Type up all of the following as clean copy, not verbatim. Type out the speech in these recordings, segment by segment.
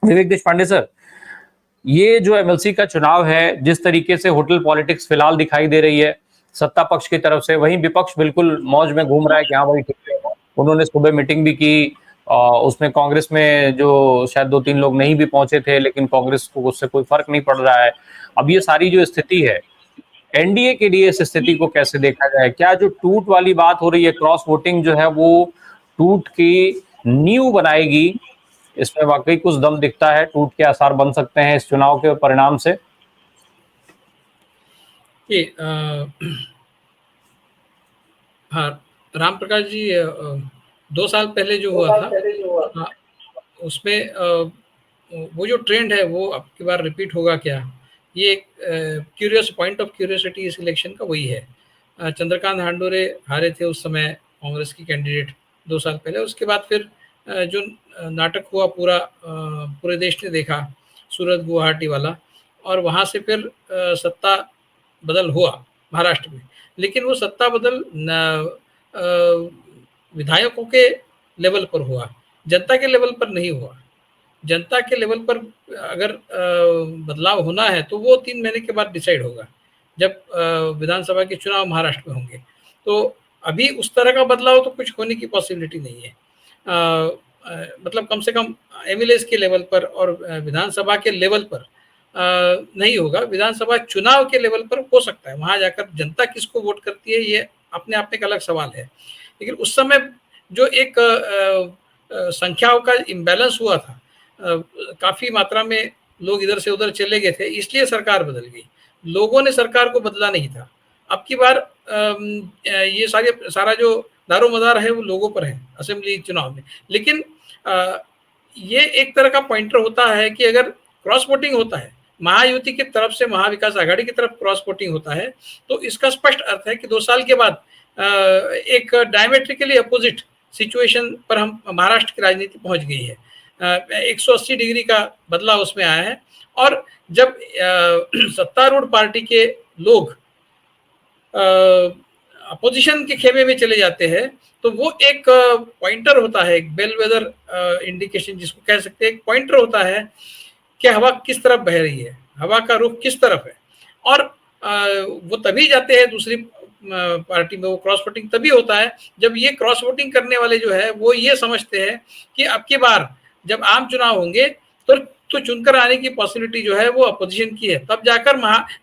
विवेक देश पांडे सर, ये जो एमएलसी का चुनाव है, जिस तरीके से होटल पॉलिटिक्स फिलहाल दिखाई दे रही है सत्ता पक्ष की तरफ से, वहीं विपक्ष बिल्कुल मौज में घूम रहा है कि हाँ भाई ठीक है। उन्होंने सुबह मीटिंग भी की, उसमें कांग्रेस में जो शायद 2-3 लोग नहीं भी पहुंचे थे, लेकिन कांग्रेस को उससे कोई फर्क नहीं पड़ रहा है। अब ये सारी जो स्थिति है, एनडीए के लिए इस स्थिति को कैसे देखा जाए? क्या जो टूट वाली बात हो रही है, क्रॉस वोटिंग जो है वो टूट की नींव बनाएगी? इसमें वाकई कुछ दम दिखता है, टूट के आसार बन सकते हैं इस चुनाव के परिणाम से? ये हाँ, राम प्रकाश जी, 2 साल पहले जो हुआ था, हाँ, उसमें वो जो ट्रेंड है वो अब की बार रिपीट होगा क्या? ये एक क्यूरियस पॉइंट ऑफ क्यूरियोसिटी इस इलेक्शन का वही है। चंद्रकांत हांडोरे हारे थे उस समय, कांग्रेस की कैंडिडेट 2 साल पहले। उसके बाद फिर जो नाटक हुआ पूरा पूरे देश ने देखा, सूरत गुवाहाटी वाला, और वहाँ से फिर सत्ता बदल हुआ महाराष्ट्र में। लेकिन वो सत्ता बदल विधायकों के लेवल पर हुआ, जनता के लेवल पर नहीं हुआ। जनता के लेवल पर अगर बदलाव होना है तो वो 3 महीने के बाद डिसाइड होगा, जब विधानसभा के चुनाव महाराष्ट्र में होंगे। तो अभी उस तरह का बदलाव तो कुछ होने की पॉसिबिलिटी नहीं है। मतलब कम से कम एमएलएस के लेवल पर और विधानसभा के लेवल पर नहीं होगा। विधानसभा चुनाव के लेवल पर हो सकता है, वहाँ जाकर जनता किसको वोट करती है ये अपने आप में एक अलग सवाल है। लेकिन उस समय जो एक संख्याओं का इम्बैलेंस हुआ था, काफ़ी मात्रा में लोग इधर से उधर चले गए थे, इसलिए सरकार बदल गई। लोगों ने सरकार को बदला नहीं था। अब की बार ये सारा जो दारोमदार है वो लोगों पर है असेंबली चुनाव में। लेकिन ये एक तरह का पॉइंटर होता है कि अगर क्रॉस वोटिंग होता है, महायुति की तरफ से महाविकास आघाड़ी की तरफ क्रॉस वोटिंग होता है, तो इसका स्पष्ट अर्थ है कि 2 साल के बाद एक डायमेट्रिकली अपोजिट सिचुएशन पर हम महाराष्ट्र की राजनीति पहुंच गई है। 180 डिग्री का बदलाव उसमें आया है। और जब सत्तारूढ़ पार्टी के लोग अपोजिशन के खेमे में चले जाते हैं, तो वो एक पॉइंटर होता है, एक बेलवेदर इंडिकेशन जिसको कह सकते हैं, एक पॉइंटर होता है कि हवा किस तरफ बह रही है, हवा का रुख किस तरफ है। और वो तभी जाते हैं दूसरी पार्टी में, वो क्रॉस वोटिंग तभी होता है जब ये क्रॉस वोटिंग करने वाले जो है वो ये समझते हैं कि अब की बार जब आम चुनाव होंगे तो चुनकर आने की पॉसिबिलिटी जो है वो अपोजिशन की है। तब जाकर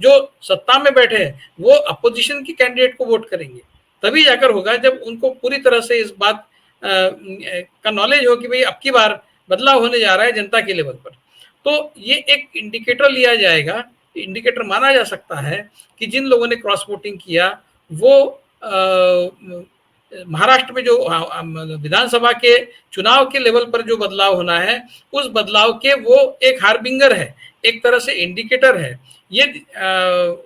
जो सत्ता में बैठे हैं वो अपोजिशन की कैंडिडेट को वोट करेंगे, तभी जाकर होगा जब उनको पूरी तरह से इस बात का नॉलेज हो कि भाई अब की बार बदलाव होने जा रहा है जनता के लेवल पर। तो ये एक इंडिकेटर लिया जाएगा, इंडिकेटर माना जा सकता है कि जिन लोगों ने क्रॉस वोटिंग किया वो महाराष्ट्र में जो विधानसभा के चुनाव के लेवल पर जो बदलाव होना है, उस बदलाव के वो एक हार्बिंगर है, एक तरह से इंडिकेटर है। ये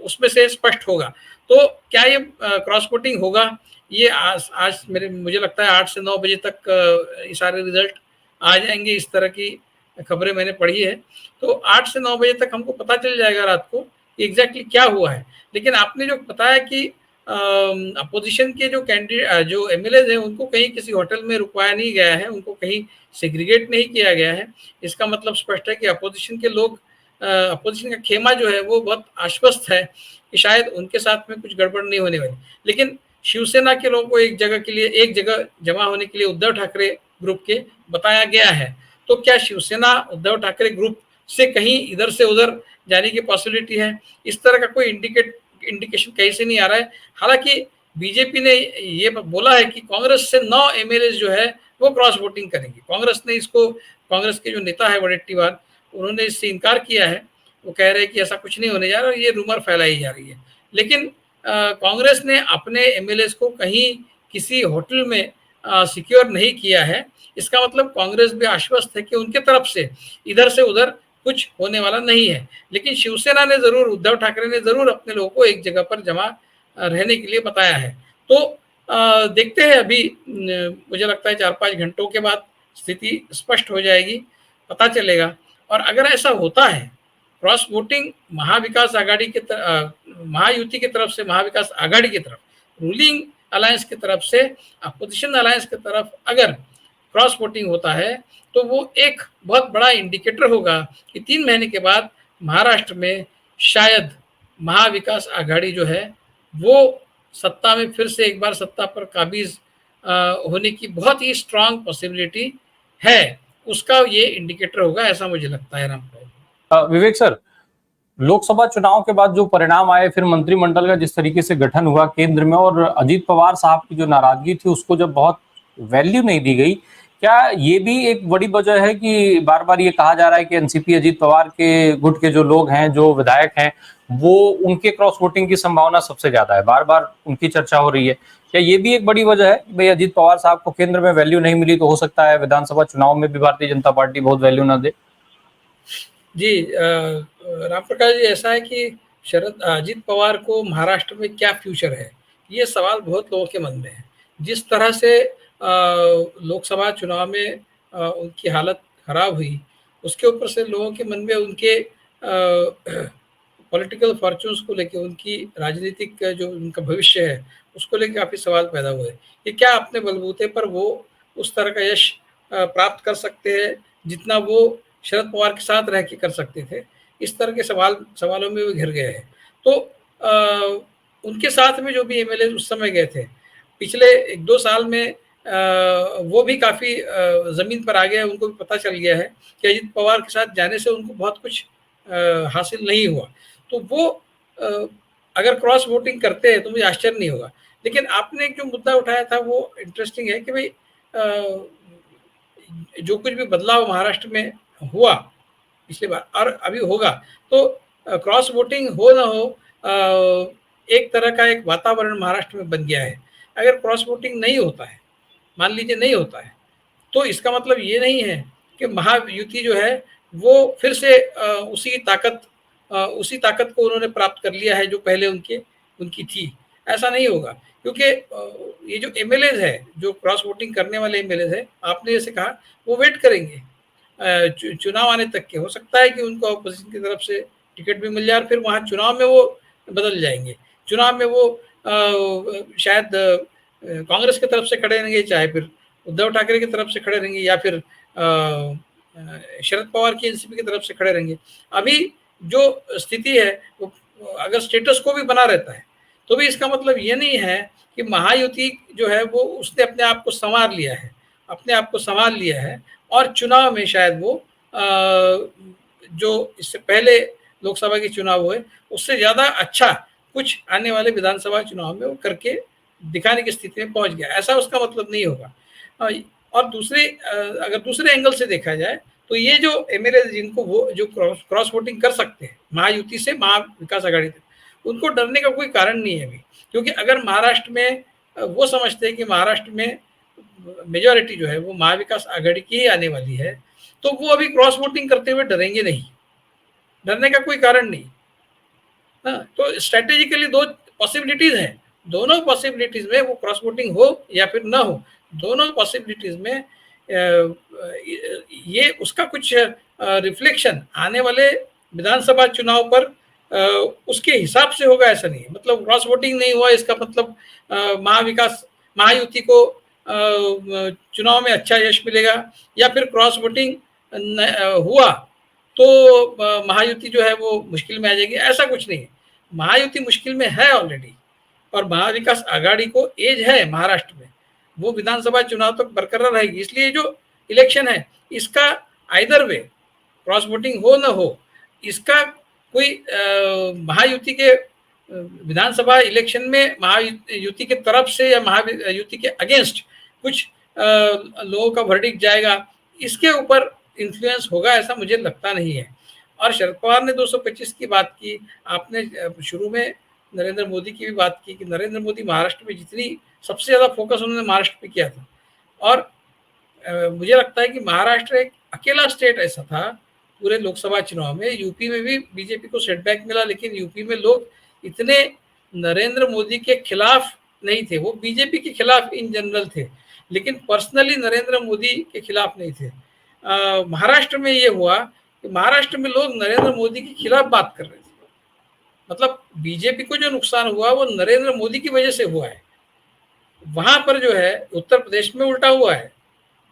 उसमें से स्पष्ट होगा। तो क्या ये क्रॉस वोटिंग होगा? ये आज मुझे लगता है 8 से 9 बजे तक ये सारे रिजल्ट आ जाएंगे, इस तरह की खबरें मैंने पढ़ी है। तो 8 से 9 बजे तक हमको पता चल जाएगा रात को एग्जैक्टली क्या हुआ है। लेकिन आपने जो बताया कि अपोजिशन के जो कैंडिडेट जो एमएलए हैं उनको कहीं किसी होटल में रुकवाया नहीं गया है, उनको कहीं सेग्रीगेट नहीं किया गया है। इसका मतलब स्पष्ट है कि अपोजिशन के लोग, अपोजिशन का खेमा जो है वो बहुत आश्वस्त है कि शायद उनके साथ में कुछ गड़बड़ नहीं होने वाली। लेकिन शिवसेना के लोगों को एक जगह जमा होने के लिए उद्धव ठाकरे ग्रुप के बताया गया है। तो क्या शिवसेना उद्धव ठाकरे ग्रुप से कहीं इधर से उधर जाने की पॉसिबिलिटी है? इस तरह का कोई इंडिकेशन कहीं से नहीं आ रहा है। हालांकि बीजेपी ने ये बोला है कि कांग्रेस से 9 एमएलए जो है वो क्रॉस वोटिंग करेंगे। कांग्रेस ने इसको, कांग्रेस के जो नेता है वडेट्टीवार, उन्होंने इससे इनकार किया है। वो कह रहे हैं कि ऐसा कुछ नहीं होने जा रहा, ये रूमर फैलाई जा रही है। लेकिन कांग्रेस ने अपने एमएलए को कहीं किसी होटल में सिक्योर नहीं किया है। इसका मतलब कांग्रेस भी आश्वस्त है कि उनके तरफ से इधर से उधर कुछ होने वाला नहीं है। लेकिन शिवसेना ने जरूर, उद्धव ठाकरे ने जरूर अपने लोगों को एक जगह पर जमा रहने के लिए बताया है। तो देखते हैं, अभी मुझे लगता है 4-5 घंटों के बाद स्थिति स्पष्ट हो जाएगी, पता चलेगा। और अगर ऐसा होता है, क्रॉस वोटिंग महाविकास आघाड़ी के महायुति की तरफ से महाविकास आघाड़ी की तरफ, रूलिंग अलायंस की तरफ से अपोजिशन अलायंस की तरफ अगर क्रॉस वोटिंग होता है तो वो एक बहुत बड़ा इंडिकेटर होगा कि 3 महीने के बाद महाराष्ट्र में शायद महाविकास आघाड़ी जो है वो सत्ता में फिर से एक बार सत्ता पर काबिज होने की बहुत ही स्ट्रांग पॉसिबिलिटी है। उसका ये इंडिकेटर होगा, ऐसा मुझे लगता है रामपाल। विवेक सर, लोकसभा चुनाव के बाद जो परिणाम आए, फिर मंत्रिमंडल का जिस तरीके से गठन हुआ केंद्र में, और अजीत पवार साहब की जो नाराजगी थी उसको जब बहुत वैल्यू नहीं दी गई, क्या ये भी एक बड़ी वजह है कि बार बार ये कहा जा रहा है कि एनसीपी अजीत पवार के गुट के जो लोग हैं, जो विधायक हैं, वो उनके क्रॉस वोटिंग की संभावना सबसे ज्यादा है, बार बार उनकी चर्चा हो रही है। क्या ये भी एक बड़ी वजह है कि भाई अजीत पवार साहब को केंद्र में वैल्यू नहीं मिली, तो हो सकता है विधानसभा चुनाव में भी भारतीय जनता पार्टी बहुत वैल्यू ना दे? जी, राम प्रकाश जी, ऐसा है कि अजीत पवार को महाराष्ट्र में क्या फ्यूचर है, ये सवाल बहुत लोगों के मन में है। जिस तरह से लोकसभा चुनाव में उनकी हालत खराब हुई, उसके ऊपर से लोगों के मन में उनके पॉलिटिकल फॉर्च्यून्स को लेके, उनकी राजनीतिक जो उनका भविष्य है उसको लेके काफ़ी सवाल पैदा हुए कि क्या अपने बलबूते पर वो उस तरह का यश प्राप्त कर सकते हैं जितना वो शरद पवार के साथ रह के कर सकते थे। इस तरह के सवालों में वो घिर गए हैं। तो उनके साथ में जो भी एमएलए उस समय गए थे, पिछले 1-2 साल में वो भी काफ़ी ज़मीन पर आ गए। उनको भी पता चल गया है कि अजीत पवार के साथ जाने से उनको बहुत कुछ हासिल नहीं हुआ। तो वो अगर क्रॉस वोटिंग करते हैं तो मुझे आश्चर्य नहीं होगा। लेकिन आपने एक जो मुद्दा उठाया था वो इंटरेस्टिंग है कि भाई जो कुछ भी बदलाव महाराष्ट्र में हुआ पिछली बार और अभी होगा, तो क्रॉस वोटिंग हो ना हो, एक तरह का एक वातावरण महाराष्ट्र में बन गया है। अगर क्रॉस वोटिंग नहीं होता है, मान लीजिए नहीं होता है, तो इसका मतलब ये नहीं है कि महायुति जो है वो फिर से उसी ताकत को उन्होंने प्राप्त कर लिया है जो पहले उनकी थी। ऐसा नहीं होगा, क्योंकि ये जो एमएलएज है, जो क्रॉस वोटिंग करने वाले एमएलएज है, आपने जैसे कहा, वो वेट करेंगे चुनाव आने तक के। हो सकता है कि उनको अपोजिशन की तरफ से टिकट भी मिल जाए और फिर वहाँ चुनाव में वो बदल जाएंगे। चुनाव में वो शायद कांग्रेस की तरफ से खड़े रहेंगे, चाहे फिर उद्धव ठाकरे की तरफ से खड़े रहेंगे, या फिर शरद पवार की एनसीपी की तरफ से खड़े रहेंगे। अभी जो स्थिति है वो अगर स्टेटस को भी बना रहता है तो भी इसका मतलब ये नहीं है कि महायुति जो है वो उसने अपने आप को संवार लिया है और चुनाव में शायद वो जो इससे पहले लोकसभा के चुनाव हुए उससे ज़्यादा अच्छा कुछ आने वाले विधानसभा चुनाव में वो करके दिखाने की स्थिति में पहुंच गया। ऐसा उसका मतलब नहीं होगा। और अगर दूसरे एंगल से देखा जाए तो ये जो एमएलए जिनको वो जो क्रॉस वोटिंग कर सकते हैं महायुति से महाविकास आघाड़ी तक, उनको डरने का कोई कारण नहीं है अभी। क्योंकि अगर महाराष्ट्र में वो समझते हैं कि महाराष्ट्र में मेजॉरिटी जो है वो महाविकास आघाड़ी की ही आने वाली है, तो वो अभी क्रॉस वोटिंग करते हुए डरेंगे नहीं, डरने का कोई कारण नहीं। हाँ, तो स्ट्रेटेजिकली 2 पॉसिबिलिटीज हैं। दोनों पॉसिबिलिटीज में वो क्रॉस वोटिंग हो या फिर ना हो, दोनों पॉसिबिलिटीज में ये उसका कुछ रिफ्लेक्शन आने वाले विधानसभा चुनाव पर उसके हिसाब से होगा, ऐसा नहीं है। मतलब क्रॉस वोटिंग नहीं हुआ इसका मतलब महायुति को चुनाव में अच्छा यश मिलेगा, या फिर क्रॉस वोटिंग हुआ तो महायुति जो है वो मुश्किल में आ जाएगी, ऐसा कुछ नहीं है। महायुति मुश्किल में है ऑलरेडी, और महाविकास आघाड़ी को एज है महाराष्ट्र में, वो विधानसभा चुनाव तक बरकरार रहेगी। इसलिए जो इलेक्शन है इसका आइदर वे क्रॉस वोटिंग हो ना हो, इसका कोई महायुति के विधानसभा इलेक्शन में महायुति के तरफ से या महायुति के अगेंस्ट कुछ लोगों का वर्डिक्ट जाएगा, इसके ऊपर इन्फ्लुएंस होगा, ऐसा मुझे लगता नहीं है। और शरद पवार ने 225 की बात की, आपने शुरू में नरेंद्र मोदी की भी बात की कि नरेंद्र मोदी महाराष्ट्र में जितनी सबसे ज़्यादा फोकस उन्होंने महाराष्ट्र पे किया था। और मुझे लगता है कि महाराष्ट्र एक अकेला स्टेट ऐसा था पूरे लोकसभा चुनाव में। यूपी में भी बीजेपी को सेटबैक मिला, लेकिन यूपी में लोग इतने नरेंद्र मोदी के खिलाफ नहीं थे, वो बीजेपी के खिलाफ इन जनरल थे, लेकिन पर्सनली नरेंद्र मोदी के खिलाफ नहीं थे। महाराष्ट्र में ये हुआ कि महाराष्ट्र में लोग नरेंद्र मोदी के खिलाफ बात कर रहे थे। मतलब बीजेपी को जो नुकसान हुआ वो नरेंद्र मोदी की वजह से हुआ है। वहां पर जो है उत्तर प्रदेश में उल्टा हुआ है।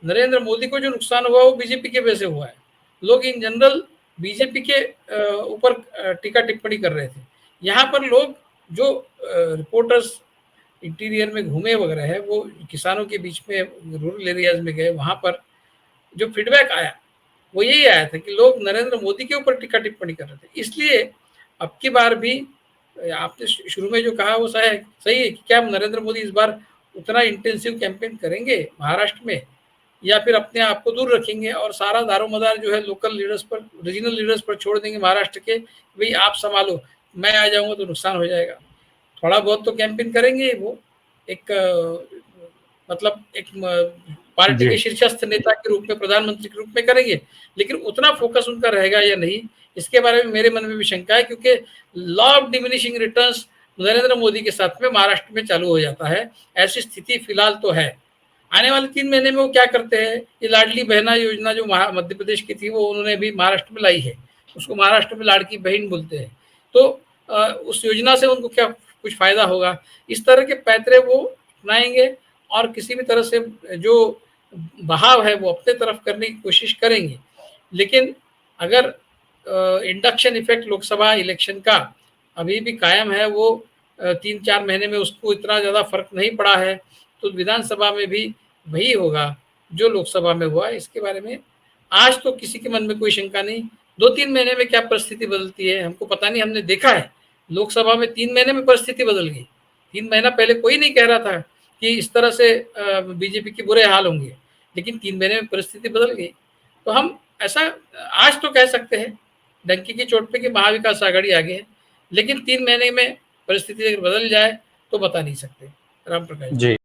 नरेंद्र मोदी को जो नुकसान हुआ वो बीजेपी के वजह से हुआ है। लोग इन जनरल बीजेपी के ऊपर टीका टिप्पणी कर रहे थे। यहाँ पर लोग जो रिपोर्टर्स इंटीरियर में घूमे वगैरह है, वो किसानों के बीच में रूरल एरियाज में गए, वहां पर जो फीडबैक आया वो यही आया था कि लोग नरेंद्र मोदी के ऊपर टीका टिप्पणी कर रहे थे। इसलिए अब की बार भी आपने शुरू में जो कहा वो सही है कि क्या नरेंद्र मोदी इस बार उतना इंटेंसिव कैंपेन करेंगे महाराष्ट्र में, या फिर अपने आप को दूर रखेंगे और सारा दारोमदार जो है लोकल लीडर्स पर, रीजनल लीडर्स पर छोड़ देंगे महाराष्ट्र के, भाई आप संभालो, मैं आ जाऊंगा तो नुकसान हो जाएगा। थोड़ा बहुत तो कैंपेन करेंगे वो, एक मतलब एक पार्टी के शीर्षस्थ नेता के रूप में, प्रधानमंत्री के रूप में करेंगे, लेकिन उतना फोकस उनका रहेगा या नहीं, इसके बारे में मेरे मन में भी शंका है, क्योंकि law of diminishing returns Narendra Modi के साथ में महाराष्ट्र में चालू हो जाता है। ऐसी स्थिति फिलहाल तो है। आने वाले 3 महीने में वो क्या करते हैं, ये लाडली बहना योजना जो मध्य प्रदेश की थी वो उन्होंने भी महाराष्ट्र में लाई है, उसको महाराष्ट्र में लाड़की बहन बोलते हैं, तो उस योजना से उनको क्या कुछ फायदा होगा, इस तरह के पैतरे वो अपनाएंगे और किसी भी तरह से जो बहाव है वो अपने तरफ करने की कोशिश करेंगे। लेकिन अगर इंडक्शन इफेक्ट लोकसभा इलेक्शन का अभी भी कायम है, वो 3-4 महीने में उसको इतना ज़्यादा फर्क नहीं पड़ा है, तो विधानसभा में भी वही होगा जो लोकसभा में हुआ। इसके बारे में आज तो किसी के मन में कोई शंका नहीं। 2-3 महीने में क्या परिस्थिति बदलती है हमको पता नहीं। हमने देखा है लोकसभा में 3 महीने में परिस्थिति बदल गई। 3 महीना पहले कोई नहीं कह रहा था कि इस तरह से बीजेपी के बुरे हाल होंगे, लेकिन 3 महीने में परिस्थिति बदल गई। तो हम ऐसा आज तो कह सकते हैं डंकी की चोट पे कि महाविकास आघाड़ी आगे है, लेकिन 3 महीने में परिस्थिति अगर बदल जाए तो बता नहीं सकते। राम प्रकाश जी।